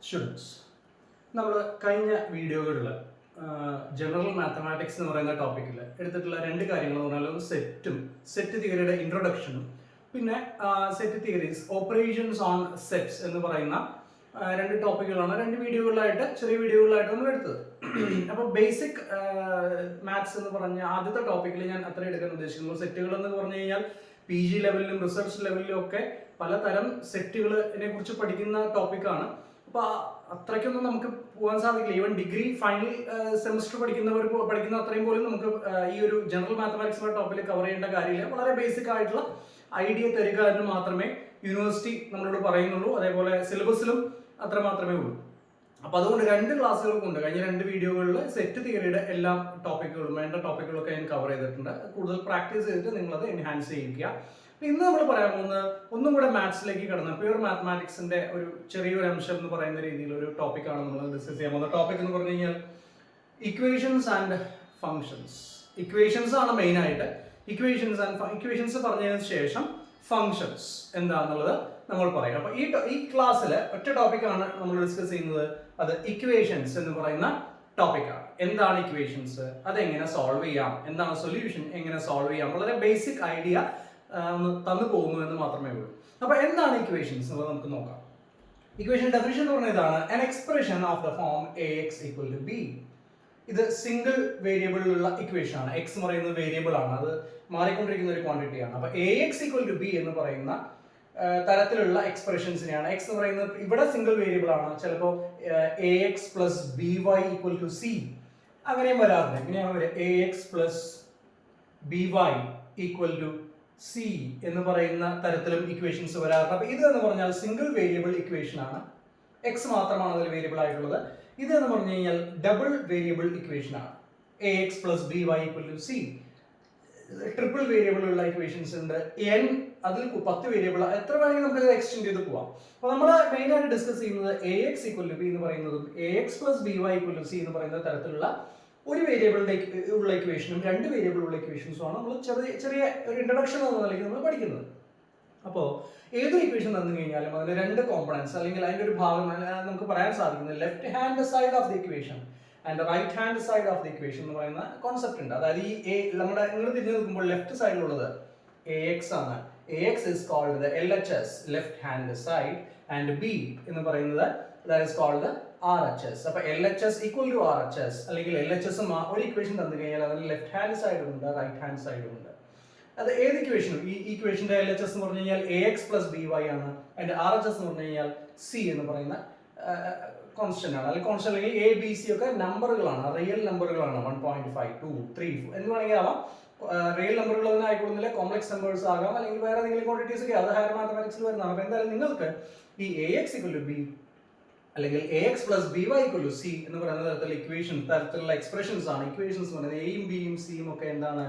Students, നമ്മൾ കഴിഞ്ഞ വീഡിയോകളിൽ ജനറൽ മാത്തമാറ്റിക്സ് എന്ന് പറയുന്ന ടോപ്പിക്കിൽ എടുത്തിട്ടുള്ള രണ്ട് കാര്യങ്ങൾ എന്ന് പറഞ്ഞാൽ സെറ്റ് തിയറിയുടെ ഇൻട്രൊഡക്ഷനും പിന്നെ set theories operations on sets എന്ന് പറയുന്ന രണ്ട് ടോപ്പിക്കുകളാണ് ചെറിയ വീഡിയോകളിലായിട്ട് നമ്മൾ എടുത്തത്. അപ്പോൾ ബേസിക് മാത്സ് എന്ന് പറഞ്ഞ ആദ്യത്തെ ടോപ്പിക്കിൽ ഞാൻ അത്ര എടുക്കാൻ ഉദ്ദേശിക്കുന്നു. സെറ്റുകൾ എന്ന് പറഞ്ഞു കഴിഞ്ഞാൽ PG ലെവലിലും റിസർച്ച് ലെവലിലും ഒക്കെ പലതരം സെറ്റുകളെ കുറിച്ച് പഠിക്കുന്ന ടോപ്പിക്കാണ്. അപ്പൊ അത്രയ്ക്കൊന്നും നമുക്ക് പോകാൻ സാധിക്കില്ല. ഈവൻ ഡിഗ്രി ഫൈനൽ സെമസ്റ്റർ പഠിക്കുന്ന അത്രയും പോലും നമുക്ക് ഈ ഒരു ജനറൽ മാത്തമാറ്റിക്സ് ടോപ്പിൽ കവർ ചെയ്യേണ്ട കാര്യമില്ല. വളരെ ബേസിക് ആയിട്ടുള്ള ഐഡിയ തരിക എന്ന് മാത്രമേ യൂണിവേഴ്സിറ്റി നമ്മളോട് പറയുന്നുള്ളൂ. അതേപോലെ സിലബസിലും അത്ര മാത്രമേ ഉള്ളൂ. അപ്പൊ അതുകൊണ്ട് രണ്ട് ക്ലാസ്സുകൾക്കുണ്ട്. കഴിഞ്ഞ രണ്ട് വീഡിയോകളിൽ സെറ്റ് തിയറിയുടെ എല്ലാ ടോപ്പിക്കുകളും വേണ്ട ടോപ്പിക്കുകളൊക്കെ ഞാൻ കവർ ചെയ്തിട്ടുണ്ട്. കൂടുതൽ പ്രാക്ടീസ് ചെയ്തിട്ട് നിങ്ങളത് എൻഹാൻസ് ചെയ്യിക്കുക. ഇന്ന് നമ്മൾ പറയാൻ പോകുന്നത് ഒന്നും കൂടെ മാത്സിലേക്ക് കടന്ന് പ്യൂർ മാത്തമാറ്റിക്സിന്റെ ഒരു ചെറിയൊരു അംശം എന്ന് പറയുന്ന രീതിയിൽ ഒരു ടോപ്പിക്കാണ് നമ്മൾ ഡിസ്കസ് ചെയ്യാൻ പോകുന്നത്. ടോപ്പിക് എന്ന് പറഞ്ഞു കഴിഞ്ഞാൽ ഇക്വേഷൻസ് ആൻഡ് ഫങ്ഷൻസ്. ഇക്വേഷൻസ് ആണ് മെയിൻ ആയിട്ട്. ഇക്വേഷൻസ് പറഞ്ഞതിന് ശേഷം ഫങ്ഷൻസ് എന്താണെന്നുള്ളത് നമ്മൾ പറയും. അപ്പൊ ഈ ക്ലാസ്സിൽ ഒറ്റ ടോപ്പിക്കാണ് നമ്മൾ ഡിസ്കസ് ചെയ്യുന്നത്. അത് ഇക്വേഷൻസ് എന്ന് പറയുന്ന ടോപ്പിക്കാണ്. എന്താണ് ഇക്വേഷൻസ്, അതെങ്ങനെ സോൾവ് ചെയ്യാം, എന്താണ് സൊല്യൂഷൻ, എങ്ങനെ സോൾവ് ചെയ്യാം, വളരെ ബേസിക് ഐഡിയ തന്നു പോകുന്നു എന്ന് മാത്രമേ ഉള്ളൂ. അപ്പൊ എന്താണ് ഇക്വേഷൻസ് എന്നുള്ളത് നമുക്ക് നോക്കാം. ഇക്വേഷൻ ഡെഫിനിഷൻ എന്ന് പറഞ്ഞ ഇതാണ്: an expression of the form ax equal to b. ഇത് സിംഗിൾ വേരിയബിളിലുള്ള ഇക്വേഷൻ ആണ്. എക്സ് എന്ന് പറയുന്നത് വേരിയബിൾ ആണ്, അത് മാറിക്കൊണ്ടിരിക്കുന്ന ഒരു ക്വാണ്ടിറ്റി ആണ്. അപ്പൊ ax equal to b എന്ന് പറയുന്ന തരത്തിലുള്ള എക്സ്പ്രഷൻസിനെയാണ്. എക്സ് എന്ന് പറയുന്നത് ഇവിടെ സിംഗിൾ വേരിയബിൾ ആണ്. ചിലപ്പോൾ ax plus by equal to c അങ്ങനെയും വരാറുണ്ട്. ഇങ്ങനെയാണ് ax plus by equal to c എന്ന് പറയുന്ന തരത്തിലും ഇക്വേഷൻസ് വരാറുണ്ട്. അപ്പൊ ഇത് എന്ന് പറഞ്ഞാൽ സിംഗിൾ വേരിയബിൾ ഇക്വേഷൻ ആണ്. എക്സ് മാത്രമാണ് അതിൽ വേരിയബിൾ ആയിട്ടുള്ളത്. ഇത് എന്ന് പറഞ്ഞു കഴിഞ്ഞാൽ ഡബിൾ വേരിയബിൾ ഇക്വേഷൻ ആണ്. ax plus by equal to c. Triple variable ഉള്ള ഇക്വേഷൻസ് ഉണ്ട്. n അതിൽ 10 വേരിയബിൾ, എത്ര വേണമെങ്കിൽ നമുക്ക് എക്സ്റ്റെൻഡ് ചെയ്ത് പോവാം. അപ്പൊ നമ്മൾ മെയിൻ ആയിട്ട് ഡിസ്കസ് ചെയ്യുന്നത് ax equal to b എന്ന് പറയുന്നതും ax plus by equal to c എന്ന് പറയുന്ന തരത്തിലുള്ള ഒരു വേരിയബിളിന്റെ ഉള്ള ഇക്വേഷനും രണ്ട് വേരിയബിൾ ഉള്ള ഇക്വേഷൻസും ആണ് നമ്മൾ ചെറിയ ഒരു ഇൻട്രൊഡക്ഷൻ എന്ന നിലയ്ക്ക് നമ്മൾ പഠിക്കുന്നത്. അപ്പോൾ ഏതൊരു ഇക്വേഷൻ തന്നു കഴിഞ്ഞാലും അതിന് രണ്ട് കോമ്പണൻസ് അല്ലെങ്കിൽ അതിന്റെ ഒരു ഭാഗം നമുക്ക് പറയാൻ സാധിക്കുന്നത് left hand side of the equation and right hand side of the equation എന്ന് പറയുന്ന കോൺസെപ്റ്റ് ഉണ്ട്. അതായത് ഈ നമ്മുടെ നിങ്ങൾ തിരിഞ്ഞു നോക്കുമ്പോൾ ലെഫ്റ്റ് സൈഡിലുള്ളത് ax ആണ്. ax is called the LHS, left hand side, and b എന്ന് പറയുന്നത് that is called the RHS. അപ്പൊ LHS equal to RHS അല്ലെങ്കിൽ LHS ഒരു ഇക്വേഷൻ തന്നു കഴിഞ്ഞാൽ അതിന് ലെഫ്റ്റ് ഹാൻഡ് സൈഡും ഉണ്ട് റൈറ്റ് ഹാൻഡ് സൈഡും ഉണ്ട്. അത് ഏത് ഇക്വേഷനും ഈ ഇക്വേഷന്റെ LHS എന്ന് പറഞ്ഞു കഴിഞ്ഞാൽ ax plus by ആണ്. അതിന്റെ RHS എന്ന് പറഞ്ഞു കഴിഞ്ഞാൽ c എന്ന് പറയുന്ന കോൺസ്റ്റന്റ് ആണ്. അല്ലെങ്കിൽ കോൺസ്റ്റന്റ് അല്ലെങ്കിൽ a b c ഒക്കെ നമ്പറുകളാണ്, റിയൽ നമ്പറുകളാണ്. 1.5 2 3 എന്ന് വേണമെങ്കിൽ ആവാം. റിയൽ നമ്പറുകൾ ഒന്നും ആയിക്കൊള്ളുന്നില്ല, കോംപ്ലക്സ് നമ്പേഴ്സ് ആകാം, അല്ലെങ്കിൽ വേറെ ഏതെങ്കിലും ക്വാണ്ടിറ്റീസ് ഒക്കെ അത് ഹയർ മാത്തമാറ്റിക്സിൽ വരുന്നതാണ്. അപ്പൊ എന്തായാലും നിങ്ങൾക്ക് ഈ ax equal to b അല്ലെങ്കിൽ ax plus by equal to c എന്ന് പറയുന്ന തരത്തിലുള്ള എക്സ്പ്രഷൻസ് ആണ്. ഇക്വേഷൻസ് പറയുന്നത് എയും ബിയും സിയും ഒക്കെ എന്താണ്,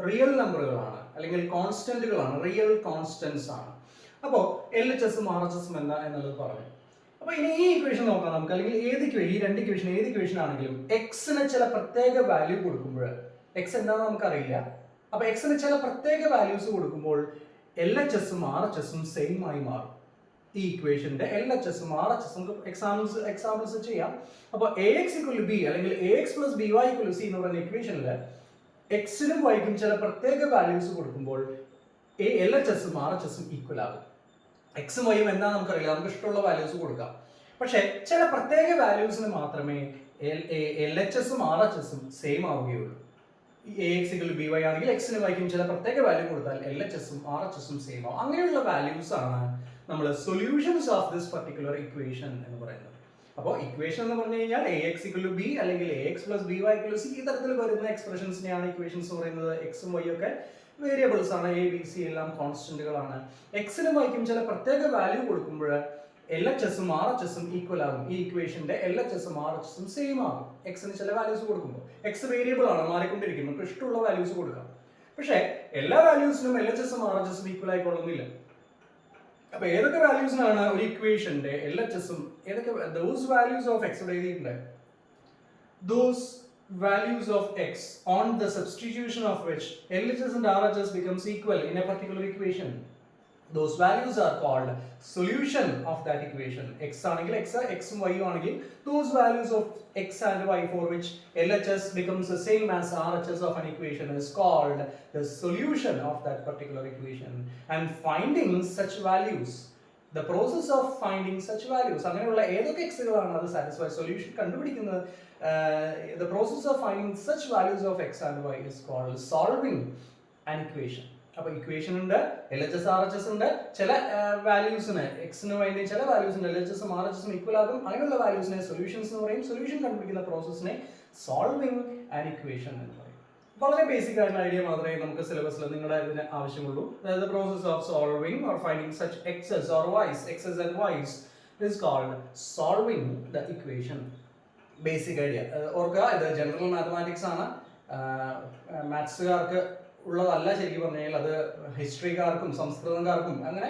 റിയൽ നമ്പറുകളാണ് അല്ലെങ്കിൽ കോൺസ്റ്റന്റുകളാണ്, റിയൽ കോൺസ്റ്റന്റ്സ് ആണ്. അപ്പോൾ LHSും RHSും എന്താ എന്നുള്ളത് പറഞ്ഞു. അപ്പൊ ഇനി ഈ ഇക്വേഷൻ നോക്കാം നമുക്ക്. അല്ലെങ്കിൽ ഈ രണ്ട് ഇക്വേഷൻ ഏത് ഇക്വേഷൻ ആണെങ്കിലും എക്സിന് ചില പ്രത്യേക വാല്യൂ കൊടുക്കുമ്പോൾ, എക്സ് എന്താണെന്ന് നമുക്കറിയില്ല. അപ്പൊ എക്സിന് ചില പ്രത്യേക വാല്യൂസ് കൊടുക്കുമ്പോൾ LHSും RHSും സെയിം ആയി മാറും. ഈ ഇക്വേഷന്റെ LHSും RHSും എക്സാമ്പിൾസ് ചെയ്യാം. അപ്പോൾ ax equal to b അല്ലെങ്കിൽ ax plus by equal to c എന്ന് പറയുന്ന ഇക്വേഷനിൽ എക്സിനും വൈക്കും ചില പ്രത്യേക വാല്യൂസ് കൊടുക്കുമ്പോൾ LHSും RHSും ഈക്വൽ ആകും. എക്സും വൈയും എന്താ നമുക്കറിയില്ല, നമുക്ക് ഇഷ്ടമുള്ള വാല്യൂസ് കൊടുക്കാം. പക്ഷെ ചില പ്രത്യേക വാല്യൂസിന് മാത്രമേ LHSും RHSും സെയിം ആവുകയുള്ളൂ. ax equal to by ആണെങ്കിൽ എക്സിനും വൈക്കും ചില പ്രത്യേക വാല്യൂ കൊടുത്താൽ LHSും RHSും സെയിം ആവും. അങ്ങനെയുള്ള വാല്യൂസ് ആണ് നമ്മൾ solutions of this particular equation എന്ന് പറയുന്നത്. അപ്പോൾ ഇക്വേഷൻ എന്ന് പറഞ്ഞു കഴിഞ്ഞാൽ ax equal to b അല്ലെങ്കിൽ ax plus by equal to c ഈ തരത്തിൽ വരുന്ന എക്സ്പ്രഷൻസിനെയാണ് ഇക്വേഷൻസ് പറയുന്നത്. എക്സും വൈ ഒക്കെ വേരിയബിൾസ് ആണ്, a b c എല്ലാം കോൺസ്റ്റന്റുകളാണ്. എക്സിനും വൈക്കും ചില പ്രത്യേക വാല്യൂ കൊടുക്കുമ്പോൾ LHSും RHSും ഈക്വൽ ആകും. ഈ ഇക്വേഷന്റെ LHSും RHSും സെയിം ആകും. എക്സിന് ചില വാല്യൂസ് കൊടുക്കുമ്പോൾ, എക്സ് വേരിയബിൾ ആണ്, മാറിക്കൊണ്ടിരിക്കും, നമുക്ക് ഇഷ്ടമുള്ള വാല്യൂസ് കൊടുക്കാം. പക്ഷേ എല്ലാ വാല്യൂസിനും LHSും RHSും ഈക്വൽ ആയിക്കൊള്ളുന്നില്ല. അപ്പൊ ഏതൊക്കെ വാല്യൂസിനാണ് ഒരു ഇക്വേഷന്റെ LHSും ഏതൊക്കെ those values of x എഴുതിയിട്ടുണ്ട്. Those values of x on the substitution of which LHS and RHS becomes equal in a particular equation. those values are called solution of that equation. X ആണെങ്കിൽ x, x ഉം y ആണെങ്കിൽ those values of x and y for which LHS becomes the same as RHS of an equation is called the solution of that particular equation. And finding such values, the process of finding such values, അങ്ങനെയുള്ള ഏതൊക്കെ xകളാണ് അത് satisfy solution കണ്ടുപിടിക്കുന്നത്, the process of finding such values of x and y is called solving an equation. അപ്പോൾ equation ഉണ്ട്, L H S R H S ഉണ്ട്, ചില വാല്യൂസിന് എക്സിന് വേണ്ടി ചില വാല്യൂസിന് എൽ എച്ച് എസും ആർ എച്ച് എസും ഈക്വൽ ആകും, അങ്ങനെയുള്ള വാല്യൂസിനെ സൊല്യൂഷൻസ് എന്ന് പറയും. സൊല്യൂഷൻ കണ്ടുപിടിക്കുന്ന പ്രോസസ്സിനെ സോൾവിങ് ആൻ ഇക്വേഷൻ എന്ന് പറയും. വളരെ ബേസിക് ആയിട്ടുള്ള ഐഡിയ മാത്രമേ നമുക്ക് സിലബസിൽ നിങ്ങളുടെ ഇതിന് ആവശ്യമുള്ളൂ. അതായത് process of solving or finding such x's or y's, x's and y's is called solving the equation. Basic idea ഓർക്കുക, ഇത് ജനറൽ മാത്തമാറ്റിക്സ് ആണ്, മാത്സുകാർക്ക് ഉള്ളതല്ല. ശരിക്കും പറഞ്ഞു കഴിഞ്ഞാൽ അത് ഹിസ്റ്ററിക്കാർക്കും സംസ്കൃതക്കാർക്കും അങ്ങനെ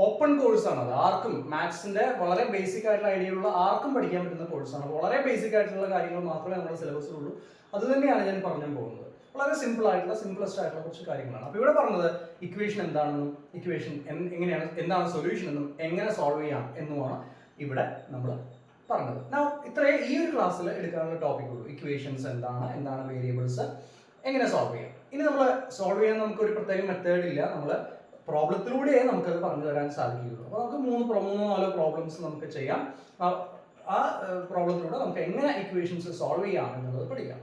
ഓപ്പൺ കോഴ്സാണ്. അത് ആർക്കും മാത്സിന്റെ വളരെ ബേസിക് ആയിട്ടുള്ള ഐഡിയ ഉള്ള ആർക്കും പഠിക്കാൻ പറ്റുന്ന കോഴ്സാണ്. വളരെ ബേസിക് ആയിട്ടുള്ള കാര്യങ്ങൾ മാത്രമേ നമ്മുടെ സിലബസിലുള്ളൂ. അത് തന്നെയാണ് ഞാൻ പറഞ്ഞു പോകുന്നത്. വളരെ സിമ്പിൾ ആയിട്ടുള്ള സിംപ്ലസ്റ്റ് ആയിട്ടുള്ള കുറച്ച് കാര്യങ്ങളാണ്. അപ്പോൾ ഇവിടെ പറഞ്ഞത് ഇക്വേഷൻ എന്താണെന്നും ഇക്വേഷൻ എങ്ങനെയാണ്, എന്താണ് സൊല്യൂഷൻ എന്നും എങ്ങനെ സോൾവ് ചെയ്യാം എന്നുമാണ് ഇവിടെ നമ്മൾ പറഞ്ഞത്. ഇത്രയേ ഈ ഒരു ക്ലാസ്സിൽ എടുക്കാനുള്ള ടോപ്പിക് ഉള്ളൂ. ഇക്വേഷൻസ് എന്താണ് വേരിയബിൾസ്, എങ്ങനെ സോൾവ് ചെയ്യാം. ഇനി നമ്മൾ സോൾവ് ചെയ്യാൻ നമുക്കൊരു പ്രത്യേക മെത്തേഡ് ഇല്ല, നമ്മൾ പ്രോബ്ലത്തിലൂടെയേ നമുക്കത് പറഞ്ഞു തരാൻ സാധിക്കുകയുള്ളൂ. അപ്പോൾ നമുക്ക് മൂന്നോ നാലോ പ്രോബ്ലംസ് നമുക്ക് ചെയ്യാം. ആ പ്രോബ്ലത്തിലൂടെ നമുക്ക് എങ്ങനെ ഇക്വേഷൻസ് സോൾവ് ചെയ്യാം എന്നുള്ളത് പഠിക്കാം.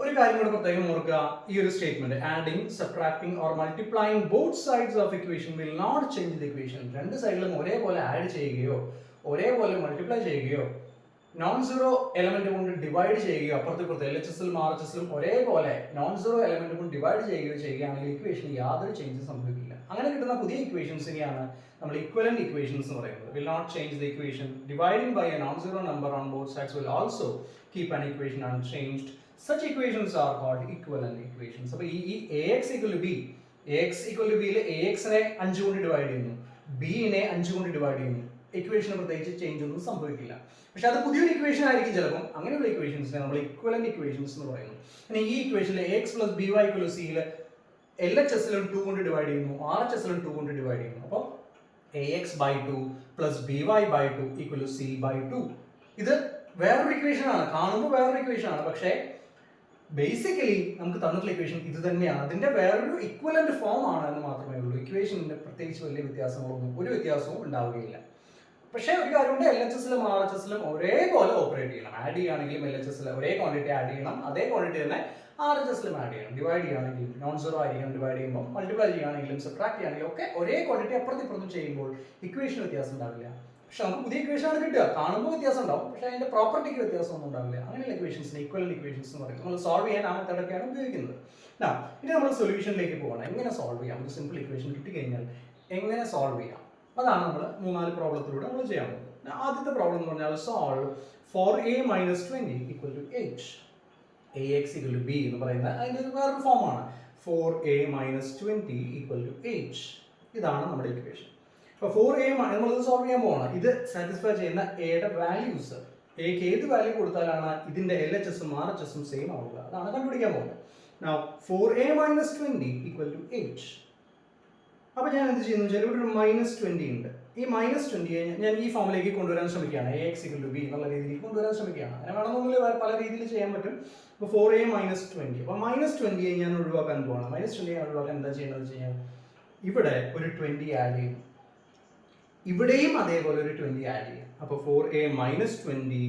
ഒരു കാര്യം കൂടെ പ്രത്യേകം ഓർക്കുക, ഈ ഒരു statement adding, subtracting or multiplying both sides of equation will not change the equation. രണ്ട് സൈഡിലും ഒരേപോലെ ആഡ് ചെയ്യുകയോ ഒരേപോലെ മൾട്ടിപ്ലൈ ചെയ്യുകയോ നോൺ സീറോ എലമെന്റ് കൊണ്ട് ഡിവൈഡ് ചെയ്യുകയോ, അപ്പുറത്ത് എൽ എച്ച് എസിലും ആർ എച്ച് എസിലും ഒരേപോലെ നോൺ സീറോ എലമെന്റ് കൊണ്ട് ഡിവൈഡ് ചെയ്യുകയോ ചെയ്യുകയാണെങ്കിൽ ഇക്വേഷൻ യാതൊരു ചേഞ്ചസ് സംഭവിക്കില്ല. അങ്ങനെ കിട്ടുന്ന പുതിയ ഇക്വേഷൻസിനെയാണ് നമ്മൾ ഇക്വലന്റ് ഇക്വേഷൻസ് എന്ന് പറയുന്നത്. Will not change the equation. Dividing by a non zero number on both sides will also keep an equation unchanged. Such equations are called equivalent equations. അപ്പോൾ ഈ ax equal to b, ax equal to b യിൽ ax നെ 5 കൊണ്ട് divide ചെയ്യുന്നു, b നെ 5 കൊണ്ട് divide ചെയ്യുന്നു. ഇക്വേഷന് പ്രത്യേകിച്ച് ചേഞ്ച് ഒന്നും സംഭവിക്കില്ല. പക്ഷെ അത് പുതിയൊരു ഇക്വേഷൻ ആയിരിക്കും ചിലപ്പോൾ. അങ്ങനെയുള്ള ഇക്വേഷൻസിനെ നമ്മൾ ഇക്വലന്റ് ഇക്വേഷൻസ് എന്ന് പറയുന്നു. പിന്നെ ഈ ഇക്വേഷനിൽ ax plus by equal to c യിൽ LHS ലും 2 കൊണ്ട് ഡിവൈഡ് ചെയ്യുന്നു, RHS ലും 2 കൊണ്ട് ഡിവൈഡ് ചെയ്യുന്നു. അപ്പോൾ ax by 2 plus by by 2 equal to c by 2. ഇത് വേറൊരു ഇക്വേഷൻ ആണ്, കാണുമ്പോൾ വേറൊരു ഇക്വേഷൻ ആണ്, പക്ഷേ ബേസിക്കലി നമുക്ക് തന്നിട്ടുള്ള ഇക്വേഷൻ ഇത് തന്നെയാണ്. അതിന്റെ വേറൊരു ഇക്വലന്റ് ഫോം ആണ് എന്ന് മാത്രമേ ഉള്ളൂ. ഇക്വേഷനിൽ പ്രത്യേകിച്ച് വലിയ വ്യത്യാസങ്ങളൊന്നും ഒരു വ്യത്യാസവും ഉണ്ടാവുകയില്ല. പക്ഷേ ഒരു കാര്യമുണ്ട്, എൽ എച്ച് എസിലും ആർ എച്ച് എസിലും ഒരേപോലെ ഓപ്പറേറ്റ് ചെയ്യണം. ആഡ് ചെയ്യുകയാണെങ്കിലും എൽ എച്ച് എസിൽ ഒരേ ക്വാണ്ടിറ്റി ആഡ് ചെയ്യണം, അതേ ക്വാണ്ടിറ്റി തന്നെ ആർ എച്ച് എസിലും ആഡ് ചെയ്യണം. ഡിവൈഡ് ചെയ്യുകയാണെങ്കിലും നോൺ സീറോ ആയിരിക്കണം ഡിവൈഡ് ചെയ്യുമ്പോൾ, മൾട്ടിപ്ലൈ ചെയ്യുകയാണെങ്കിലും സബ്ട്രാക്ട് ചെയ്യുകയാണെങ്കിലും ഒക്കെ ഒരേ ക്വാണ്ടിറ്റി അപ്പുറത്തും ചെയ്യുമ്പോൾ ഇക്വേഷൻ വ്യത്യാസം ഉണ്ടാവില്ല. പക്ഷെ നമുക്ക് പുതിയ ഇക്വേഷൻ ആണ് കിട്ടുക, കാണുമ്പോൾ വ്യത്യാസം ഉണ്ടാവും, പക്ഷേ അതിന്റെ പ്രോപ്പർട്ടിക്ക് വ്യത്യാസമൊന്നും ഉണ്ടാവില്ല. അങ്ങനെയുള്ള ഇക്വേഷൻസിന് ഈക്വലന്റ് ഇക്വേഷൻസ് എന്ന് പറയും. നമ്മൾ സോൾവ് ചെയ്യാൻ ആ മെത്തേഡൊക്കെയാണ് ഉപയോഗിക്കുന്നത്. ഇനി നമ്മൾ സൊല്യൂഷനിലേക്ക് പോകണം. എങ്ങനെ സോൾവ് ചെയ്യാം? ഒരു സിമ്പിൾ ഇക്വേഷൻ കിട്ടിക്കഴിഞ്ഞാൽ എങ്ങനെ സോൾവ് ചെയ്യാം, അതാണ് നമ്മൾ 3-4 പ്രോബ്ലത്തിലൂടെ നമ്മൾ ചെയ്യാൻ പോകുന്നത്. ആദ്യത്തെ പ്രോബ്ലം എന്ന് പറഞ്ഞാൽ solve 4a minus 20 equal to h. ax equal to b എന്ന് പറയുന്ന അതിൻ്റെ ഒരു വേറൊരു ഫോമാണ്. 4a minus 20 equal to h. ഇതാണ് നമ്മുടെ ഇക്വേഷൻ. അപ്പോൾ 4a നമ്മളിത് സോൾവ് ചെയ്യാൻ പോകണം. ഇത് സാറ്റിസ്ഫൈ ചെയ്യുന്ന എയുടെ വാല്യൂസ്, എക്ക് ഏത് വാല്യൂ കൊടുത്താലാണ് ഇതിന്റെ എൽ എച്ച് എസും ആർ എച്ച് എസും സെയിം ആവുക, അതാണ് കണ്ടുപിടിക്കാൻ പോകുന്നത്. Now 4a minus 20 equal to h. അപ്പോൾ ഞാൻ എന്ത് ചെയ്യുന്നു വെച്ചാൽ ഇവിടെ ഒരു -20 ഉണ്ട്. ഈ -20 ഞാൻ ഈ ഫോമിലേക്ക് കൊണ്ടുവരാൻ ശ്രമിക്കുകയാണ്. ax equal to b എന്നുള്ള രീതിയിൽ കൊണ്ടുവരാൻ ശ്രമിക്കുകയാണ്. അങ്ങനെ വേണമെന്നുണ്ടെങ്കിൽ പല രീതിയിൽ ചെയ്യാൻ പറ്റും. അപ്പോൾ 4a minus 20, അപ്പോൾ -20 ഞാൻ ഒഴിവാക്കാൻ പോകണം. -20 ഒഴിവാക്കാൻ എന്താ ചെയ്യേണ്ടത് വെച്ച് കഴിഞ്ഞാൽ ഇവിടെ ഒരു 20 ആഡ് ചെയ്യും, ഇവിടെയും അതേപോലെ ഒരു 20 ആഡ് ചെയ്യും. അപ്പോൾ 4a minus 20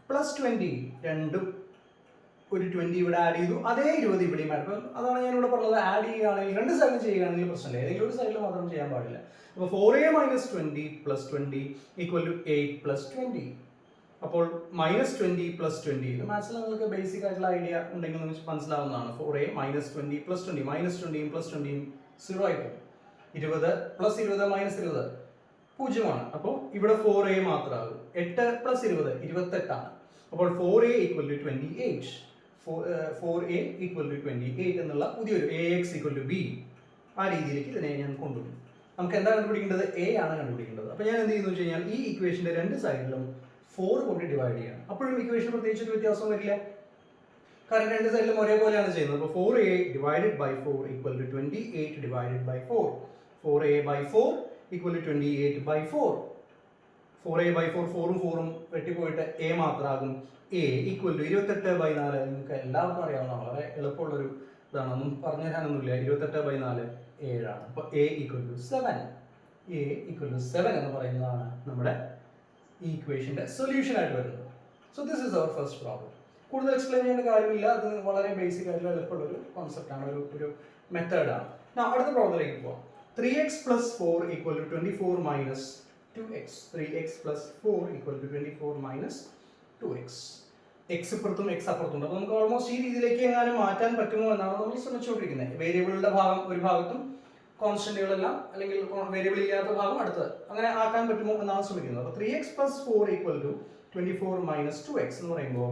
plus 20 രണ്ടും ഒരു 20 ഇവിടെ ആഡ് ചെയ്തു, അതേ 20 ഇവിടെയും ആഡ്. അപ്പം അതാണ് ഞാനിവിടെ പറഞ്ഞത്, ആഡ് ചെയ്യുകയാണെങ്കിൽ രണ്ട് സൈഡിൽ ചെയ്യുകയാണെങ്കിൽ പ്രശ്നമില്ല, ഏതെങ്കിലും ഒരു സൈഡിൽ മാത്രം ചെയ്യാൻ പാടില്ല. അപ്പോൾ 4a minus 20 plus 20 equal to 8 plus 20. അപ്പോൾ -20 plus 20, ഇത് മാത്സിൽ നിങ്ങൾക്ക് ബേസിക് ആയിട്ടുള്ള ഐഡിയ ഉണ്ടെങ്കിൽ നമുക്ക് മനസ്സിലാവുന്നതാണ്. 4a minus 20 plus 20, -20 plus 20 0 ആയിട്ട് 20 plus 20 minus 20 0 അപ്പോൾ ഇവിടെ 4a മാത്രമാകും. 8 plus 20 28 ആണ്. അപ്പോൾ 4a equal to 28. 4a equal to 28 എന്നുള്ള പുതിയൊരു ax equal to b ആ രീതിയിലേക്ക് ഇതിനെ ഞാൻ കൊണ്ടുവരും. നമുക്ക് എന്താണ് കണ്ടുപിടിക്കേണ്ടത്? a ആണ് കണ്ടുപിടിക്കേണ്ടത്. അപ്പോൾ ഞാൻ എന്ത് ചെയ്യുന്നു വെച്ച് കഴിഞ്ഞാൽ ഈ ഇക്വേഷന്റെ രണ്ട് സൈഡിലും 4 കൊണ്ട് ഡിവൈഡ് ചെയ്യണം. അപ്പോഴും ഇക്വേഷൻ പ്രത്യേകിച്ച് ഒരു വ്യത്യാസം വരില്ല. കാരണം രണ്ട് സൈഡിലും ഒരേപോലെയാണ് ചെയ്യുന്നത്. അപ്പോൾ 4a divided by 4 equal to 28 divided by 4. 4a by 4 equal to 28 by 4. 4a by 4 4ഉം 4ഉം വെട്ടിപ്പോയിട്ട് a മാത്രമാകും. a equal to 28 by 4. നിങ്ങൾക്ക് എല്ലാവർക്കും അറിയാവുന്ന വളരെ എളുപ്പമുള്ളൊരു ഇതാണ്, ഒന്നും പറഞ്ഞു തരാനൊന്നുമില്ല. 28 ബൈ 4 7ആണ്. അപ്പോൾ a equal to 7. a equal to 7 എന്ന് പറയുന്നതാണ് നമ്മുടെ ഈ ഇക്വേഷൻ്റെ സൊല്യൂഷൻ ആയിട്ട് വരുന്നത്. So this is our first problem. കൂടുതൽ എക്സ്പ്ലെയിൻ ചെയ്യേണ്ട കാര്യമില്ല, അത് വളരെ ബേസിക് ആയിട്ടുള്ള എളുപ്പമുള്ളൊരു കോൺസെപ്റ്റാണ്, ഒരു മെത്തേഡാണ്. അടുത്ത പ്രോബ്ലത്തിലേക്ക് പോവാം. 3x plus 4 equal to 24 minus 2x. 3x plus 4 equal to 24 minus 2x. x അപ്പുറത്തും x അപ്പുറത്തും ഉണ്ട്. അപ്പോൾ നമുക്ക് ഓൾമോസ്റ്റ് ഈ രീതിയിലേക്ക് എങ്ങാനും മാറ്റാൻ പറ്റുമോ എന്നാണ് നമ്മൾ ശ്രമിച്ചുകൊണ്ടിരിക്കുന്നത്. വേരിയബിളുടെ ഭാഗം ഒരു ഭാഗത്തും കോൺസ്റ്റന്റുകളെല്ലാം അല്ലെങ്കിൽ വേരിയബിൾ ഇല്ലാത്ത ഭാഗം അടുത്തത്, അങ്ങനെ ആക്കാൻ പറ്റുമോ എന്നാണ് ശ്രമിക്കുന്നത്. അപ്പോൾ 3x plus 4 equal to 24 minus 2x എന്ന് പറയുമ്പോൾ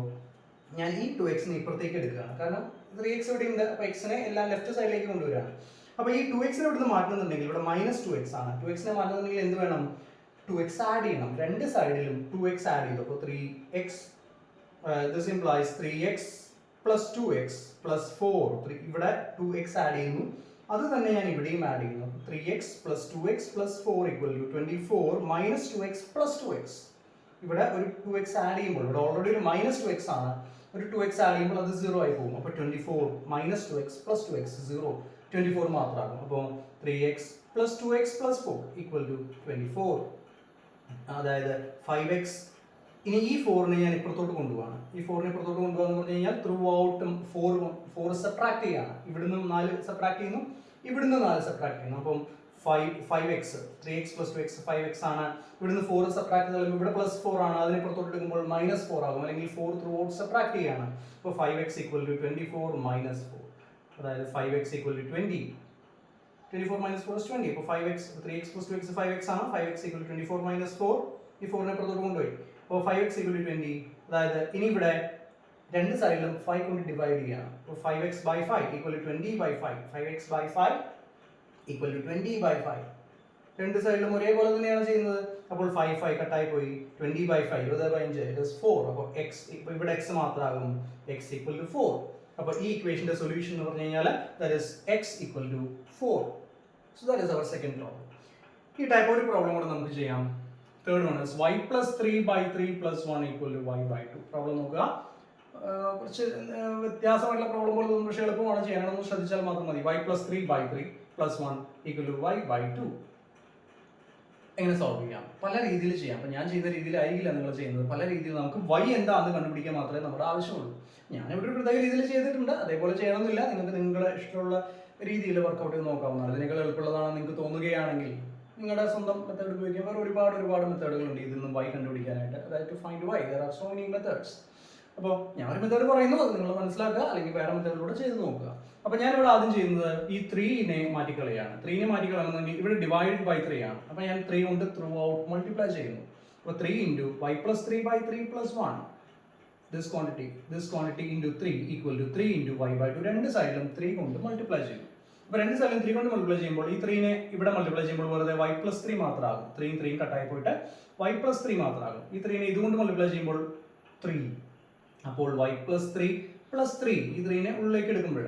ഞാൻ ഈ 2x ഇപ്പുറത്തേക്ക് എടുക്കുകയാണ്. കാരണം 3x ഇവിടെ ഉണ്ട്, അപ്പോൾ എക്സിനെ എല്ലാം ലെഫ്റ്റ് സൈഡിലേക്ക് കൊണ്ടുവരികയാണ്. അപ്പോൾ ഈ 2x ഇവിടുന്ന് മാറ്റുന്നുണ്ടെങ്കിൽ ഇവിടെ -2x ആണ്. 2x മാറ്റുന്നുണ്ടെങ്കിൽ എന്ത് വേണം? 2x ആഡ് ചെയ്യണം. രണ്ട് സൈഡിലും 2x ആഡ് ചെയ്തു. അപ്പോൾ 3x this implies 3x plus 2x plus 4. ഇവിടെ 2x ആഡ് ചെയ്യുന്നു, അത് തന്നെ ഞാൻ ഇവിടെയും ആഡ് ചെയ്യുന്നു. 3x plus 2x plus 4 equal to 24 minus 2x plus 2x. ഇവിടെ ഒരു 2x ആഡ് ചെയ്യുമ്പോൾ ഇവിടെ ഓൾറെഡി ഒരു -2x ആണ്, ഒരു 2x ആഡ് ചെയ്യുമ്പോൾ അത് 0 ആയി പോകും. അപ്പോൾ 24 minus 2x plus 2x 0, 24 മാത്രമാകും. അപ്പോൾ 3x plus 2x plus 4 equal to 24. അതായത് 5x. ഇനി ഈ 4നെ ഞാൻ ഇപ്പുറത്തോട്ട് കൊണ്ടുപോവാണ്. ഈ 4നെ ഇപ്പുറത്തോട്ട് കൊണ്ടുപോകാന്ന് പറഞ്ഞു കഴിഞ്ഞാൽ ത്രൂ ഔട്ടും 4 സബ്ട്രാക്ട് ചെയ്യാണ്. ഇവിടുന്ന് 4 സബ്ട്രാക്ട് ചെയ്യുന്നു, ഇവിടുന്ന് 4 സബ്ട്രാക്ട് ചെയ്യുന്നു. അപ്പം 5x 3x plus 2x 5x ആണ്. ഇവിടുന്ന് 4 സബ്ട്രാക്ട് ചെയ്യുമ്പോൾ ഇവിടെ +4 ആണ്, അതിനെ പുറത്തോട്ട് എടുക്കുമ്പോൾ -4 ആകും, അല്ലെങ്കിൽ 4 ത്രൂ ഔട്ട് സബ്ട്രാക്ട് ചെയ്യാണ്. അപ്പോൾ 5x equal to 24 minus 4. അതായത് 5x equal to 20. 24 minus 4 is 20. അപ്പോൾ 5x 3x plus 2x 5x ആണ്. 5x equal to 24 minus 4. ഈ 4നെ പുറത്തോട്ട് കൊണ്ടുപോയി. അപ്പോൾ 5x equal to 20. അതായത് ഇനി ഇവിടെ രണ്ട് സൈഡിലും 5 കൊണ്ട് ഡിവൈഡ് ചെയ്യണം. അപ്പോൾ 5x by 5 equal to 20 by 5. 5x by 5 equal to 20 by 5. രണ്ട് സൈഡിലും ഒരേപോലെ തന്നെയാണ് ചെയ്യുന്നത്. അപ്പോൾ 5 കട്ടായി പോയി. 20 by 5 25 it is 4. അപ്പോൾ x ഇവിടെ x മാത്രമാകും. x equal to 4. അപ്പോൾ ഈ ഇക്വേഷന്റെ സൊല്യൂഷൻ എന്ന് പറഞ്ഞു കഴിഞ്ഞാൽ that is x equal to 4. So that is our second problem. ഈ ടൈപ്പ് ഒരു പ്രോബ്ലം കൂടെ നമുക്ക് ചെയ്യാം. Third one is y plus 3 by 3 plus 1 equal to y by 2. Problem നോക്കുക. കുറച്ച് വ്യത്യാസമായിട്ടുള്ള പ്രോബ്ലം പോലെ തോന്നും, പക്ഷേ എളുപ്പമാണ് ചെയ്യാനൊന്ന് ശ്രദ്ധിച്ചാൽ മാത്രം മതി. y plus 3 by 3 plus 1 equal to y by 2. എങ്ങനെ സോൾവ് ചെയ്യാം? പല രീതിയിൽ ചെയ്യാം. അപ്പം ഞാൻ ചെയ്യുന്ന രീതിയിലായിരിക്കില്ല നിങ്ങൾ ചെയ്യുന്നത്. പല രീതിയിൽ നമുക്ക് y എന്താണെന്ന് കണ്ടുപിടിക്കാൻ മാത്രമേ നമ്മുടെ ആവശ്യമുള്ളൂ. ഞാനിവിടെ ഒരു പ്രത്യേക രീതിയിൽ ചെയ്തിട്ടുണ്ട്, അതേപോലെ ചെയ്യണമെന്നില്ല. നിങ്ങൾക്ക് നിങ്ങളുടെ ഇഷ്ടമുള്ള രീതിയിൽ വർക്കൗട്ട് ചെയ്ത് നോക്കാവുന്നതാണ്. ഇതിനേക്കാൾ എളുപ്പമുള്ളതാണെന്ന് നിങ്ങൾക്ക് തോന്നുകയാണെങ്കിൽ നിങ്ങളുടെ സ്വന്തം മെത്തേഡ് ഉപയോഗിക്കാൻ വേറെ ഒരുപാട് മെത്തേഡുകളുണ്ട് ഇതിൽ നിന്നും y കണ്ടുപിടിക്കാനായിട്ട്. അതായത് to find y there are so many methods. അപ്പോൾ ഞാൻ ഒരു മെത്തേഡ് പറയുന്നു, അത് നിങ്ങൾ മനസ്സിലാക്കുക, അല്ലെങ്കിൽ വേറെ മെത്തേഡിലൂടെ ചെയ്ത് നോക്കുക. അപ്പോൾ ഞാനിവിടെ ആദ്യം ചെയ്യുന്നത് ഈ 3നെ മാറ്റിക്കളയാണ്. 3നെ മാറ്റിക്കളയാണെന്നുണ്ടെങ്കിൽ ഇവിടെ ഡിവൈഡഡ് ബൈ 3 ആണ്. അപ്പോൾ ഞാൻ 3 കൊണ്ട് ത്രൂ ഔട്ട് മൾട്ടിപ്ലൈ ചെയ്യുന്നു. അപ്പോൾ 3 into y plus 3 by 3 plus 1. This quantity into 3 equal to 3 into y by 2. രണ്ട് സൈഡിലും 3 കൊണ്ട് മൾട്ടിപ്ലൈ ചെയ്യും. അപ്പോൾ രണ്ട് സൈഡിലും 3 കൊണ്ട് മൾട്ടിപ്ലൈ ചെയ്യുമ്പോൾ ഈ 3നെ ഇവിടെ മൾട്ടിപ്ലൈ ചെയ്യുമ്പോൾ വെറുതെ y plus 3 മാത്രമാകും. 3 കട്ടായി പോയിട്ട് y plus 3 മാത്രമാകും. ഈ 3നെ ഇതുകൊണ്ട് മൾട്ടിപ്ലൈ ചെയ്യുമ്പോൾ 3. അപ്പോൾ y plus 3 plus 3, ഈ 3നെ ഉള്ളിലേക്ക് എടുക്കുമ്പോൾ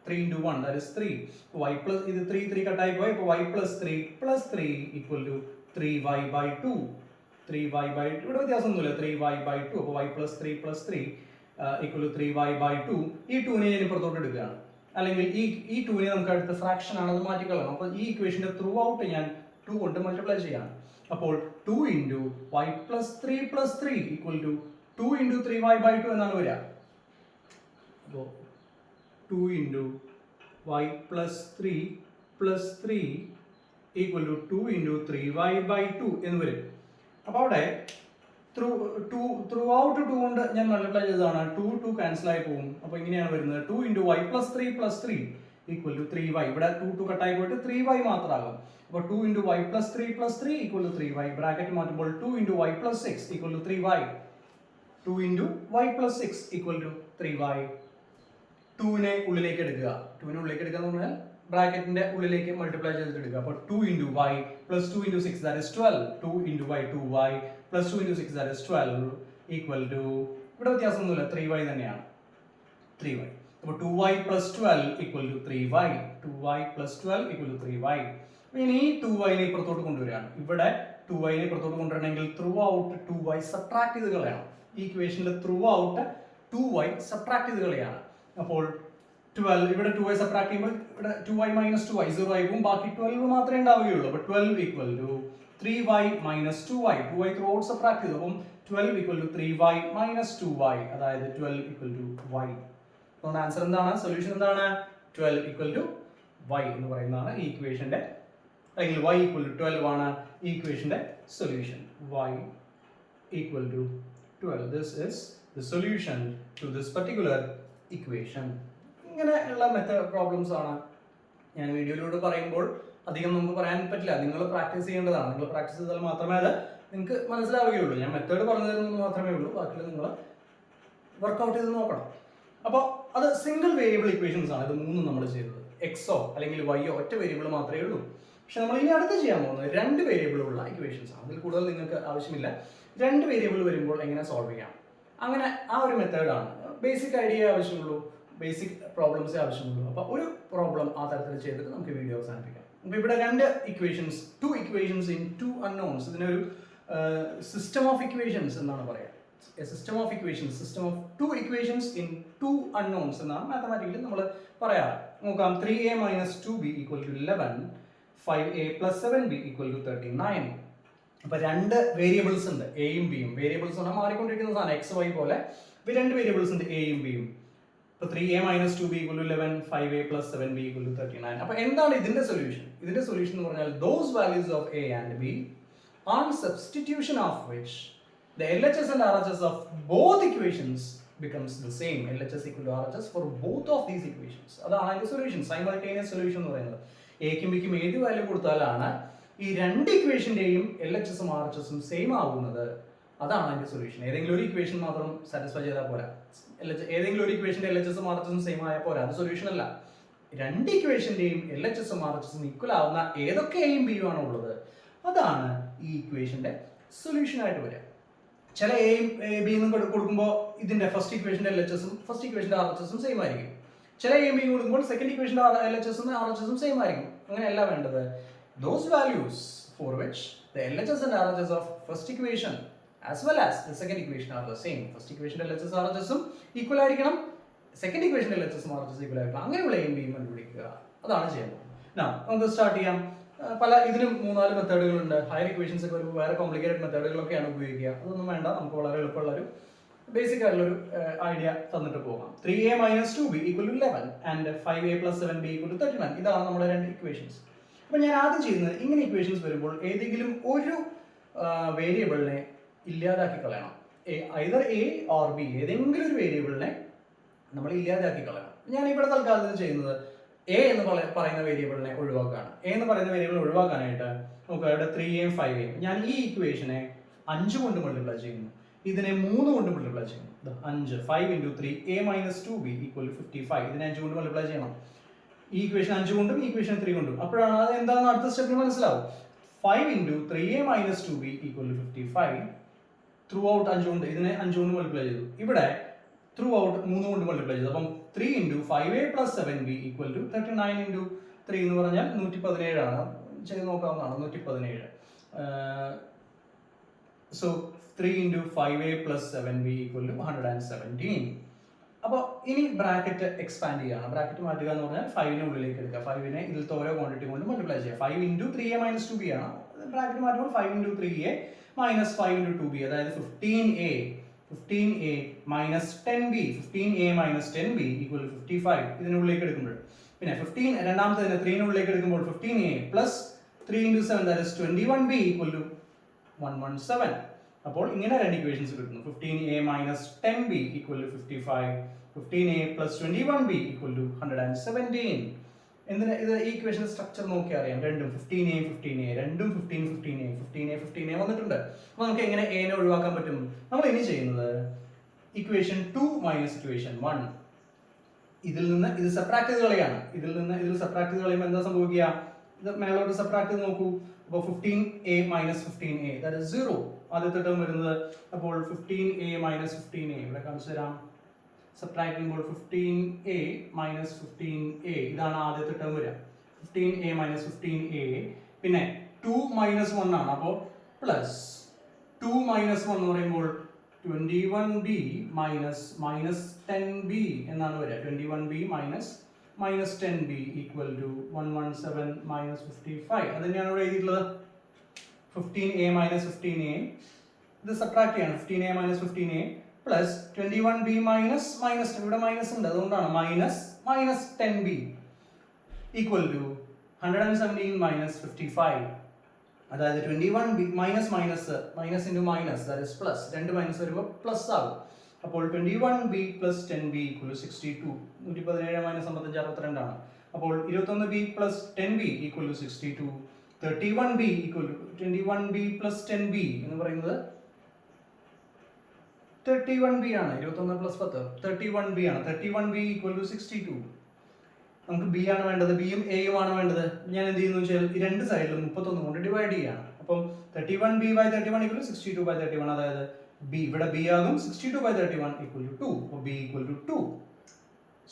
3 into 1 that is 3. y plus ഇത് 3 കട്ടായി പോയി. അപ്പോൾ y plus 3 plus 3 equal to 3y by 2. 3y by 2 ഇവിടെ വ്യത്യാസമൊന്നുമില്ല. 3y by 2. അപ്പോൾ y plus 3 plus 3 equal to 3y by 2. ഈ 2നെ ഞാൻ പുറത്തോട്ട് എടുക്കുകയാണ്, അല്ലെങ്കിൽ ഈ 2നെ നമുക്ക് അടുത്ത ഫ്രാക്ഷൻ ആണ്, അത് മാറ്റിക്കളയണം. അപ്പോൾ ഈ ഇക്വേഷന്റെ ത്രൂ ഔട്ട് ഞാൻ 2 കൊണ്ട് മൾട്ടിപ്ലൈ ചെയ്യാണ്. അപ്പോൾ 2 into y plus 3 plus 3 equal to 2 into 3y by 2 എന്നാണ് വരിക. അപ്പോൾ 2 into y plus 3 plus 3 equal to 2 into 3y by 2 എന്ന് വരും. അപ്പോൾ അവിടെ ത്രൂ ഔട്ട് 2 കൊണ്ട് ഞാൻ മൾട്ടിപ്ലൈ ചെയ്തതാണ്. 2 ക്യാൻസൽ ആയി പോകും. അപ്പോൾ ഇങ്ങനെയാണ് വരുന്നത്. 2 into y plus 3 plus 3 equal to 3y. ഇവിടെ 2 കട്ടായി പോയിട്ട് 3y മാത്രമാകും. അപ്പോൾ 2 into y plus 3 plus 3 equal to 3y. Bracket മാറ്റുമ്പോൾ 2 into y plus 6 equal to 3y. 2 into y plus 6 equal to 3y. 2നെ ഉള്ളിലേക്ക് എടുക്കുക. 2നെ ഉള്ളിലേക്ക് എടുക്കുക എന്ന് പറഞ്ഞാൽ ബ്രാക്കറ്റിന്റെ ഉള്ളിലേക്ക് മൾട്ടിപ്ലൈ ചെയ്തിട്ട് എടുക്കുക. അപ്പോൾ 2 into y plus 2 into 6 that is 12. 2 into y 2y plus 2 into 6 that is 12 equal to ഇവിടെ വ്യത്യാസമൊന്നുമില്ല, 3y തന്നെയാണ്. 3y. അപ്പോൾ 2y plus 12 equal to 3y. 2y plus 12 equal to 3y. ഇനി ഈ 2y നെ ഇപ്പുറത്തോട്ട് കൊണ്ടുവരികയാണ്. ഇവിടെ 2y നെ ഇപ്പുറത്തോട്ട് കൊണ്ടുവരണമെങ്കിൽ ത്രൂ ഔട്ട് 2y സബ്ട്രാക്ട് ചെയ്ത് കളയണം. ഈ ഇക്വേഷനിൽ ത്രൂ ഔട്ട് 2y സബ്ട്രാക്ട് ചെയ്ത് കളയാണ്. അപ്പോൾ 12 ഇവിടെ 2y സബ്ട്രാക്ട് ചെയ്യുമ്പോൾ ഇവിടെ 2y minus 2y 0 ആയി പോകും. ബാക്കി 12 മാത്രമേ ഉണ്ടാവുകയുള്ളൂ. അപ്പോൾ 12 equal to 3y minus 2y. 2y through out subtract ചെയ്തു. അപ്പം 12 equal to 3y minus 2y. അതായത് 12 equal to y. അപ്പോൾ ആൻസർ എന്താണ്? സൊല്യൂഷൻ എന്താണ്? 12 equal to y എന്ന് പറയുന്നതാണ് ഈ ഇക്വേഷന്റെ, അല്ലെങ്കിൽ y equal to 12 ആണ് ഈ ഇക്വേഷന്റെ solution. y equal to 12. This is the solution to this particular equation. ഇങ്ങനെയുള്ള മെത്തേഡ് പ്രോബ്ലംസ് ആണ് ഞാൻ വീഡിയോയിലൂടെ പറയുമ്പോൾ അധികം നമുക്ക് പറയാൻ പറ്റില്ല. നിങ്ങൾ പ്രാക്ടീസ് ചെയ്യേണ്ടതാണ്. നിങ്ങൾ പ്രാക്ടീസ് ചെയ്താൽ മാത്രമേ അത് നിങ്ങൾക്ക് മനസ്സിലാവുകയുള്ളൂ. ഞാൻ മെത്തേഡ് പറഞ്ഞു തരുന്നത് മാത്രമേ ഉള്ളൂ. ബാക്കിയുള്ള നിങ്ങൾ വർക്ക്ഔട്ട് ചെയ്ത് നോക്കണം. അപ്പോൾ അത് സിംഗിൾ വേരിയബിൾ ഇക്വേഷൻസ് ആണ്. ഇത് മൂന്നും നമ്മൾ ചെയ്തത്. എക്സോ അല്ലെങ്കിൽ വൈയോ ഒറ്റ വേരിയബിൾ മാത്രമേ ഉള്ളൂ. പക്ഷെ നമ്മൾ ഇനി അടുത്ത് ചെയ്യാൻ പോകുന്നത് 2 വേരിയബിളുള്ള ഇക്വേഷൻസ് ആണ്. അതിൽ കൂടുതൽ നിങ്ങൾക്ക് ആവശ്യമില്ല. 2 വേരിയബിൾ വരുമ്പോൾ എങ്ങനെ സോൾവ് ചെയ്യാം, അങ്ങനെ ആ ഒരു മെത്തേഡാണ്. ബേസിക് ഐഡിയ ആവശ്യമുള്ളൂ, ബേസിക് പ്രോബ്ലംസേ ആവശ്യമുള്ളൂ. അപ്പോൾ ഒരു പ്രോബ്ലം ആ തരത്തിൽ ചെയ്തിട്ട് നമുക്ക് വീഡിയോ അവസാനിപ്പിക്കാം. അപ്പോൾ ഇവിടെ 2 ഇക്വേഷൻസ്, 2 ഇക്വേഷൻസ് ഇൻ 2 അൺനോൺസ്. ഇതിനൊരു സിസ്റ്റം ഓഫ് ഇക്വേഷൻസ് എന്നാണ് പറയുക. A system of equations, system of 2 equations in 2 unknowns എന്നാണ് മാത്തമാറ്റിക്കലി നമ്മൾ പറയാറ്. നോക്കാം. 3a minus 2b equal to 11, 5a plus 7b equal to 39. അപ്പോൾ 2 വേരിയബിൾസ് ഉണ്ട്, എയും ബിയും. വേരിയബിൾസ് പറഞ്ഞാൽ മാറിക്കൊണ്ടിരിക്കുന്ന സാധനം, എക്സ് വൈ പോലെ. ഇപ്പോൾ 2 വേരിയബിൾസ് ഉണ്ട്, എയും ബിയും. ഇപ്പോൾ 3a minus 2b equal to 11, 5a plus 7b equal to 39. അപ്പോൾ എന്താണ് ഇതിന്റെ സൊല്യൂഷൻ? ഇതിന്റെ സൊല്യൂഷൻ എന്ന് പറഞ്ഞാൽ those values of a and b on substitution of which the LHS and RHS of both equations becomes the same. LHS equal to RHS for both of these equations. അതാണ് അതിന്റെ solution, simultaneous solution എന്ന് പറയുന്നത്. എക്കും ബിക്കും ഏത് value കൊടുത്താലാണ് ഈ 2 ഇക്വേഷന്റെയും LHSഉം RHSഉം same ആവുന്നത്. അതാണ് അതിന്റെ solution. ഏതെങ്കിലും ഒരു ഇക്വേഷൻ മാത്രം സാറ്റിസ്ഫൈ ചെയ്താൽ പോരാ. ഏതെങ്കിലും ഒരു ഇക്വേഷന്റെ LHSഉം RHSഉം സെയിം ആയാൽ പോരാ, അത് സൊല്യൂഷൻ അല്ല. 2 ഇക്വേഷന്റെയും LHSഉം RHSഉം ഈക്വൽ ആവുന്ന ഏതൊക്കെ എയും ബിയും ആണ് ഉള്ളത്, അതാണ് ഈ ഇക്വേഷന്റെ സൊല്യൂഷൻ ആയിട്ട് വരിക. ചില എയും ബിയും കൊടുക്കുമ്പോൾ ഇതിന്റെ ഫസ്റ്റ് ഇക്വേഷന്റെ LHSഉം ഫസ്റ്റ് ഇക്വേഷന്റെ RHSഉം സെയിം ആയിരിക്കും. ചില എയും ബിയും കൊടുക്കുമ്പോൾ സെക്കൻഡ് ഇക്വേഷന്റെ LHSഉം RHSഉം സെയിം ആയിരിക്കും. അങ്ങനെയല്ല വേണ്ടത്. Those values for which the LHS and RHS of first equation as well as the second equation are the same. First equation LHS RHSഉം ഈക്വൽ ആയിരിക്കണം, second equation LHS RHS equal ആയിരിക്കണം. അങ്ങനെയുള്ള എയും ബിയും കണ്ടുപിടിക്കുക, അതാണ് ചെയ്യുന്നത്. നമുക്ക് സ്റ്റാർട്ട് ചെയ്യാം. ഇതിനും 3-4 മെത്തേഡുകളുണ്ട്. ഹയർ ഇക്വേഷൻസ് ഒക്കെ ഒരു വേറെ കോംപ്ലിക്കേറ്റഡ് മെത്തേഡുകളൊക്കെയാണ് ഉപയോഗിക്കുക. അതൊന്നും വേണ്ട, നമുക്ക് വളരെ എളുപ്പമുള്ളൊരു ബേസിക് ആയിട്ടുള്ളൊരു ഐഡിയ തന്നിട്ട് പോകാം. 3a minus 2b equal to 11 and 5a plus 7b equal to 39. ഇതാണ് നമ്മുടെ 2 ഇക്വേഷൻസ്. അപ്പോൾ ഞാൻ ആദ്യം ചെയ്യുന്നത്, ഇങ്ങനെ ഇക്വേഷൻസ് വരുമ്പോൾ ഏതെങ്കിലും ഒരു വേരിയബിളിനെ ഇല്ലാതാക്കി കളയണം. ഐദർ എ ഓർ ബി, ഏതെങ്കിലും ഒരു വേരിയബിളിനെ നമ്മൾ ഇല്ലാതാക്കി കളയണം. ഞാൻ ഇവിടെ തൽക്കാലത്തിൽ ചെയ്യുന്നത് എ എന്ന് പറയുന്ന വേരിയബിളിനെ ഒഴിവാക്കുകയാണ്. എ എന്ന് പറയുന്ന വേരിയബിൾ ഒഴിവാക്കാനായിട്ട് നമുക്ക് ഇവിടെ 3a 5a, ഞാൻ ഈ ഇക്വേഷനെ 5 കൊണ്ട് മൾട്ടിപ്ലൈ ചെയ്യുന്നു, ഇതിനെ 3 കൊണ്ട് മൾട്ടിപ്ലൈ ചെയ്യുന്നു. 5 5 into 3a minus 2b equal to 55. ഇതിനെ 5 കൊണ്ട് മൾട്ടിപ്ലൈ ചെയ്യണം. ഈ ഇക്വേഷൻ 5 കൊണ്ടും ഈ ഇക്വേഷൻ 3 കൊണ്ടും. അപ്പോഴാണ് അത് എന്താണെന്ന് അടുത്ത സ്റ്റെപ്പിൽ മനസ്സിലാവും. 5 into 3a minus 2b equal to 55. Through out 5 കൊണ്ട്, ഇതിനെ 5 കൊണ്ട് മൾട്ടിപ്ലൈ ചെയ്തു. ഇവിടെ ത്രൂ ഔട്ട് 3 കൊണ്ട് മൾട്ടിപ്ലൈ ചെയ്തു. അപ്പം 3 into 5a plus 7b equal to 39 into 3 എന്ന് പറഞ്ഞാൽ 117 ആണ്. ചെയ്ത് നോക്കാവുന്നതാണ്, 117. So 3 into 5a plus 7b equal to 117. അപ്പോൾ ഇനി ബ്രാക്കറ്റ് എക്സ്പാൻഡ് ചെയ്യുകയാണ്. ബ്രാക്കറ്റ് മാറ്റുക എന്ന് പറഞ്ഞാൽ 5നെ ഉള്ളിലേക്ക് എടുക്കുക. 5നെ ഇതിലത്തെ ഓരോ ക്വാണ്ടിറ്റി കൊണ്ട് മൾട്ടിപ്ലൈ ചെയ്യുക. 5 into 3a minus 2b ആണ്. ബ്രാക്കറ്റ് മാറ്റുമ്പോൾ 5 into 3a minus 5 into 2b, അതായത് 15a minus 10b, 15a minus 10b equal to 55. ഇതിനുള്ളിലേക്ക് എടുക്കുമ്പോൾ പിന്നെ 15 രണ്ടാമത്തെ 3നുള്ളിലേക്ക് എടുക്കുമ്പോൾ 15a plus 3 into 7, that is 21b equal to 117. അപ്പോൾ ഇങ്ങനെ 2 ഇക്വേഷൻസ് കിട്ടുന്നു. 15a minus 10b equal to 55, 15a plus 21b equal to 117. എന്തിനാ ഇത്? ഈ ഇക്വേഷൻ സ്ട്രക്ചർ നോക്കി അറിയാം. രണ്ടും 15a 15a, രണ്ടും 15 15a 15a 15a വന്നിട്ടുണ്ട്. അപ്പോൾ നമുക്ക് എങ്ങനെ a നെ ഒഴിവാക്കാൻ പറ്റും? നമ്മൾ ഇനി ചെയ്യുന്നത് ഇക്വേഷൻ 2 മൈനസ് ഇക്വേഷൻ 1, ഇതിൽ നിന്ന് ഇത് സബ്ട്രാക്ട് ചെയ്ത് കളയാണ്. ഇതിൽ നിന്ന് ഇതിൽ സബ്ട്രാക്ട് ചെയ്ത് കളയുമ്പോൾ എന്താ സംഭവിക്കുക? ഇത് മേലോട്ട് സബ്ട്രാക്ട് ചെയ്ത് നോക്കൂ. അപ്പോൾ 15a minus 15a, that is 0. ആദ്യത്തെ ടേം വരുന്നത്. അപ്പോൾ 15a minus 15a ഇവിടെ കാണിച്ചു തരാം. സബ്ട്രാക്ട് ചെയ്യുമ്പോൾ 15a മൈനസ് 15a ഇതാണ് ആദ്യത്തെ ടേം വരിക. 15a മൈനസ് 15a, പിന്നെ 2 മൈനസ് 1 ആണ്, അപ്പോൾ പ്ലസ് 2 മൈനസ് 1 എന്ന് പറയുമ്പോൾ 21b മൈനസ് 10b എന്നാണ് വരിക. 21b minus 10b equal to 117 minus 55. അത് തന്നെയാണ് ഇവിടെ എഴുതിയിട്ടുള്ളത്. 15a മൈനസ് 15a ഇത് സബ്ട്രാക്ട് ചെയ്യണം. 15a minus 15a plus 21b minus ഇവിടെ മൈനസ് ഉണ്ട്, അതുകൊണ്ടാണ് minus 10b equal to 117 minus 55. അതായത് 21b minus into minus that is plus, രണ്ട് മൈനസ് വരുമ്പോൾ പ്ലസ് ആകും. അപ്പോൾ 21b plus 10b equal to 62. 117 minus 55 62 ആണ്. അപ്പോൾ 21b plus 10b equal to 62. 31b equal to 21b plus 10b എന്ന് പറയുന്നത് 31b ആണ്. 21 പ്ലസ് 10 31b ആണ്. 31b equal to 62. നമുക്ക് ബി ആണ് വേണ്ടത്, ബിയും എയും ആണ് വേണ്ടത്. ഞാൻ എന്ത് ചെയ്യുന്നു വെച്ചാൽ ഈ രണ്ട് സൈഡിലും 31 കൊണ്ട് ഡിവൈഡ് ചെയ്യാണ്. അപ്പം 31b by 31 equal to 62 by 31. അതായത് ബി ഇവിടെ ബി ആകും 62 ബൈ 31 ഈക്വൽ ടു 2. അപ്പോൾ ബി ഈക്വൽ ടു 2.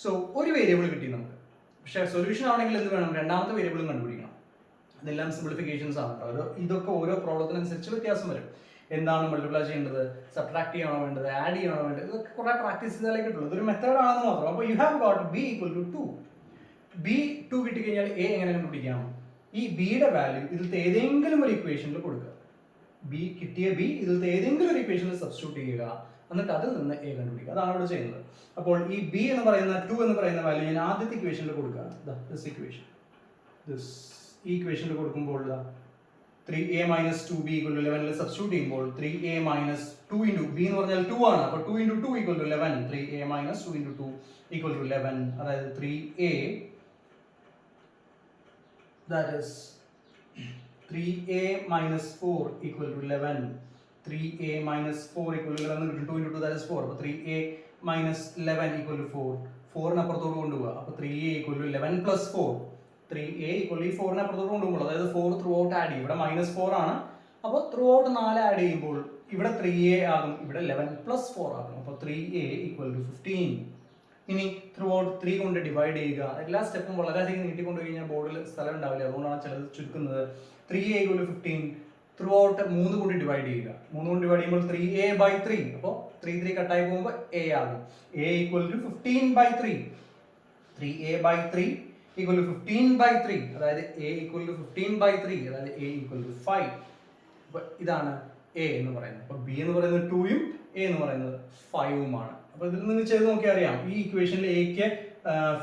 സോ ഒരു വേരിയബിൾ കിട്ടി നമുക്ക്. പക്ഷേ സൊല്യൂഷൻ ആണെങ്കിൽ എന്ത് വേണം, രണ്ടാമത്തെ വേരിയബിളും കണ്ടുപിടിക്കണം. ഇതെല്ലാം സിംപ്ലിഫിക്കേഷൻസ് ആണ് കേട്ടോ. ഇതൊക്കെ ഓരോ പ്രോബ്ലത്തിനനുസരിച്ച് വ്യത്യാസം വരും. എന്താണ് മൾട്ടിപ്ലൈ ചെയ്യേണ്ടത്, സബ്ട്രാക്ട് ചെയ്യണോ വേണ്ടത്, ആഡ് ചെയ്യണോ വേണ്ടത്, ഇതൊക്കെ കുറെ പ്രാക്ടീസ് ചെയ്താലേ കിട്ടുള്ളൂ. ഇതൊരു മെത്തേഡ് ആണെന്ന് മാത്രം. അപ്പോൾ you have got b equal to 2. B 2 കിട്ടിക്കഴിഞ്ഞാൽ എ എങ്ങനെ കണ്ടുപിടിക്കാം? ഈ ബിയുടെ വാല്യൂ ഇതിലത്തെ ഏതെങ്കിലും ഒരു ഇക്വേഷനിൽ കൊടുക്കുക. ബി കിട്ടിയ ബി ഇതിലത്തെ ഏതെങ്കിലും ഒരു ഇക്വേഷനിൽ സബ്സ്റ്റിറ്റ്യൂട്ട് ചെയ്യുക, എന്നിട്ട് അതിൽ നിന്ന് എ കണ്ടുപിടിക്കുക. അതാണ് ഇവിടെ ചെയ്യുന്നത്. അപ്പോൾ ഈ ബി എന്ന് പറയുന്ന 2 എന്ന് പറയുന്ന വാല്യൂ ഞാൻ ആദ്യത്തെ ഇക്വേഷനിൽ കൊടുക്കുകയാണ്. ഈ ഇക്വേഷനിൽ കൊടുക്കുമ്പോൾ 3a minus 2b equal to 11 substitute ചെയ്യുമ്പോൾ 3a മൈനസ് 2 ഇൻറ്റു ബി എന്ന് പറഞ്ഞാൽ 2 ആണ്. അപ്പോൾ 2 into 2 equal to 11. 3a minus 2 into 2 equal to 11. അതായത് 3a that is 3a minus 4 equal to 11. 3a minus 4 equal to 11 2 into 2 that is 4. അപ്പോൾ 3a minus 11 equal to 4. 4 അപ്പുറത്തോട്ട് കൊണ്ടുപോകുക. അപ്പോൾ 3a equal to 11 plus 4. 3a equal to 4 അപ്പുറത്തോട്ട് കൊണ്ടുപോകുമ്പോൾ അതായത് 4 through out add ചെയ്യും. ഇവിടെ മൈനസ് 4 ആണ്. അപ്പോൾ ത്രൂ ഔട്ട് 4 ആഡ് ചെയ്യുമ്പോൾ ഇവിടെ 3a ആകും, ഇവിടെ 11 plus 4 ആകും. അപ്പോൾ 3a equal to 15. ഇനി ത്രൂ ഔട്ട് 3 കൊണ്ട് ഡിവൈഡ് ചെയ്യുക. എല്ലാ സ്റ്റെപ്പും വളരെയധികം നീട്ടിക്കൊണ്ട് കഴിഞ്ഞാൽ ബോർഡിൽ സ്ഥലം ഉണ്ടാവില്ല, അതുകൊണ്ടാണ് ചിലത് ചുരുക്കുന്നത്. 3a equal to 15 through out 3 കൊണ്ട് ഡിവൈഡ് ചെയ്യുക. 3 കൊണ്ട് ഡിവൈഡ് ചെയ്യുമ്പോൾ 3a by 3. അപ്പോൾ 3 കട്ടായി പോകുമ്പോൾ a ആകും. a equal to 15 by 3. 3a by 3 equal to 15 by 3. അതായത് a equal to 15 by 3. അതായത് a equal to 5. അപ്പോൾ ഇതാണ് a എന്ന് പറയുന്നത്. അപ്പോൾ b എന്ന് പറയുന്നത് 2ഉം a എന്ന് പറയുന്നത് 5ഉമാണ്. അപ്പോൾ ഇതിൽ നിന്ന് ചെയ്ത് നോക്കിയാൽ അറിയാം, ഈ ഇക്വേഷനിൽ എക്ക്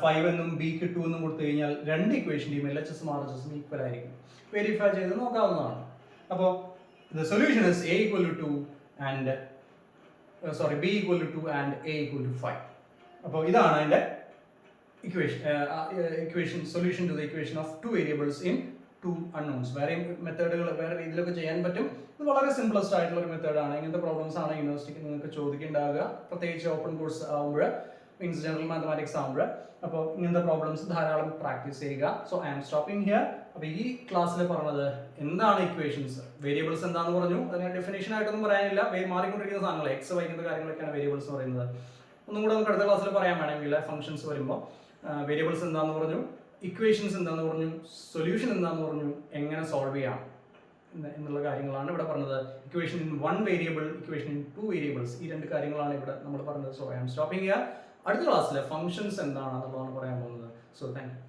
5 എന്നും ബിക്ക് 2 എന്നും കൊടുത്തു കഴിഞ്ഞാൽ രണ്ട് ഇക്വേഷൻ്റെയും LHS ഉം RHS ഉം ഈക്വൽ ആയിരിക്കും. വെരിഫൈ ചെയ്ത് നോക്കാവുന്നതാണ്. അപ്പോൾ the solution is a equal to 2 and b equal to 2 and a equal to 5. അപ്പോൾ ഇതാണ് അതിൻ്റെ equation solution to the equation of 2 variables in 2 unknowns. വേറെ മെത്തേഡുകൾ വേറെ രീതിയിലൊക്കെ ചെയ്യാൻ പറ്റും. ഇത് വളരെ സിംപ്ലസ്റ്റ് ആയിട്ടുള്ള ഒരു മെത്തേഡാണ്. ഇങ്ങനത്തെ പ്രോബ്ലംസ് ആണ് യൂണിവേഴ്സിറ്റിക്ക് നിങ്ങൾക്ക് ചോദിക്കേണ്ടാവുക, പ്രത്യേകിച്ച് ഓപ്പൺ കോഴ്സ് ആകുമ്പോൾ, മീൻസ് ജനറൽ മാത്തമാറ്റിക്സ് ആകുമ്പോൾ. അപ്പോൾ ഇങ്ങനത്തെ പ്രോബ്ലംസ് ധാരാളം പ്രാക്ടീസ് ചെയ്യുക. So I am stopping here. അപ്പോൾ ഈ ക്ലാസ്സിൽ പറഞ്ഞത് എന്താണ് ഇക്വേഷൻസ്, വേരിയബിൾസ് എന്താണെന്ന് പറഞ്ഞു. അതിന് ഡെഫിനേഷൻ ആയിട്ടൊന്നും പറയാനില്ല, മാറിക്കൊണ്ടിരിക്കുന്ന സാധനങ്ങൾ എക്സ് വൈ ഇങ്ങനത്തെ കാര്യങ്ങളൊക്കെയാണ് വേരിയബിൾസ് പറയുന്നത്. ഒന്നും കൂടെ നമുക്ക് അടുത്ത ക്ലാസ്സിൽ പറയാൻ വേണമെങ്കിൽ ഫംഗ്ഷൻസ് വരുമ്പോൾ വേരിയബിൾസ് എന്താണെന്ന് പറഞ്ഞു, ഇക്വേഷൻസ് എന്താണെന്ന് പറഞ്ഞു, സൊല്യൂഷൻ എന്താണെന്ന് പറഞ്ഞു, എങ്ങനെ സോൾവ് ചെയ്യാം എന്നുള്ള കാര്യങ്ങളാണ് ഇവിടെ പറഞ്ഞത്. Equation in 1 variable, equation in 2 variables, ഈ രണ്ട് കാര്യങ്ങളാണ് ഇവിടെ നമ്മൾ പറഞ്ഞത്. So I am stopping here. അടുത്ത ക്ലാസ്സിൽ ഫംഗ്ഷൻസ് എന്താണെന്നുള്ളതാണ് പറയാൻ പോകുന്നത്. So thank U.